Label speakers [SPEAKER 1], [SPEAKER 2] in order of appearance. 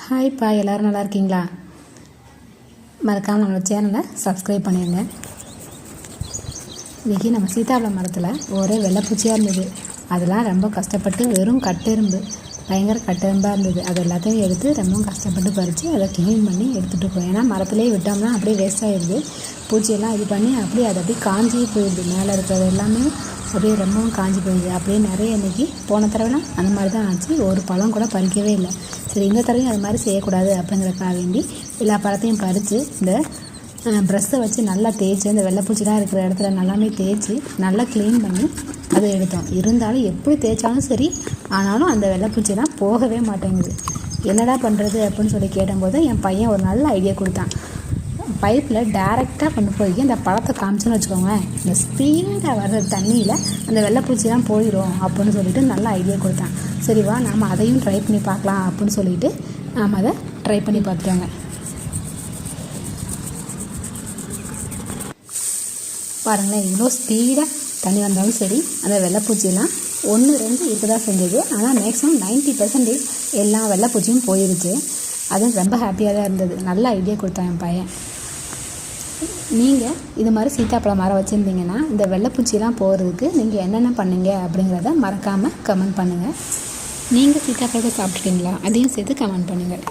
[SPEAKER 1] ஹாய்ப்பா, எல்லோரும் நல்லா இருக்கீங்களா? மறக்காமல் நம்மளோட சேனலை சப்ஸ்கிரைப் பண்ணிடுங்க. இன்றைக்கி நம்ம சீதாப்பழம் மரத்தில் ஒரே வெள்ளைப்பூச்சியாக இருந்தது. அதெல்லாம் ரொம்ப கஷ்டப்பட்டு வெறும் கட்டெரும்பு, பயங்கர கட்டெரும்பாக இருந்தது. அது எல்லாத்தையும் எடுத்து ரொம்பவும் கஷ்டப்பட்டு பறித்து அதை க்ளீன் பண்ணி எடுத்துகிட்டு போய், ஏன்னா மரத்துலேயே விட்டோம்னா அப்படியே வேஸ்ட் ஆகிடுது. பூச்சியெல்லாம் இது பண்ணி அப்படியே அது அப்படியே காஞ்சி போயிடுது. மேலே இருக்கிறது எல்லாமே அப்படியே ரொம்பவும் காஞ்சி போயிடுது. அப்படியே நிறைய இன்றைக்கி போன தடவைலாம் அந்த மாதிரி தான் ஆச்சு. ஒரு பழம் கூட பறிக்கவே இல்லை. சரி, இந்த தடவையும் அது மாதிரி செய்யக்கூடாது அப்படிங்கிறதுக்காக வேண்டி எல்லா பழத்தையும் பறித்து இந்த ப்ரெஷ்ஷை வச்சு நல்லா தேய்ச்சி, அந்த வெள்ளைப்பூச்சிலாம் இருக்கிற இடத்துல நல்லாமே தேய்ச்சி நல்லா க்ளீன் பண்ணி அதை எடுத்தோம். இருந்தாலும் எப்படி தேய்ச்சாலும் சரி, ஆனாலும் அந்த வெள்ளைப்பூச்சிலாம் போகவே மாட்டேங்குது. என்னடா பண்ணுறது அப்படின்னு சொல்லி கேட்டபோது என் பையன் ஒரு நல்ல ஐடியா கொடுத்தான். பைப்பில் டேரெக்டாக கொண்டு போய் அந்த பழத்தை காமிச்சோன்னு வச்சுக்கோங்க, இந்த ஸ்பீடாக வர்ற தண்ணியில் அந்த வெள்ளைப்பூச்சிலாம் போயிடும் அப்படின்னு சொல்லிட்டு நல்ல ஐடியா கொடுத்தான். சரிவா, நாம் அதையும் ட்ரை பண்ணி பார்க்கலாம் அப்படின்னு சொல்லிட்டு நாம் அதை ட்ரை பண்ணி பார்த்துட்டோங்க. பாருங்களேன், இவ்வளோ ஸ்பீடாக தண்ணி வந்தாலும் சரி, அந்த வெள்ளைப்பூச்சியெல்லாம் 1-2 இருக்க தான் செஞ்சது. ஆனால் மேக்ஸிமம் 90% எல்லா வெள்ளைப்பூச்சியும் போயிடுச்சு. அது ரொம்ப ஹாப்பியாக தான் இருந்தது. நல்ல ஐடியா கொடுத்தான் என் பையன். நீங்கள் இது மாதிரி சீத்தாப்பழம் மரம் வச்சுருந்தீங்கன்னா இந்த வெள்ளைப்பூச்சிலாம் போகிறதுக்கு நீங்கள் என்னென்ன பண்ணீங்க அப்படிங்கிறத மறக்காமல் கமெண்ட் பண்ணுங்கள். நீங்கள் சீத்தாப்பழத்தை சாப்பிட்டுட்டீங்களா? அதையும் சேர்த்து கமெண்ட் பண்ணுங்கள்.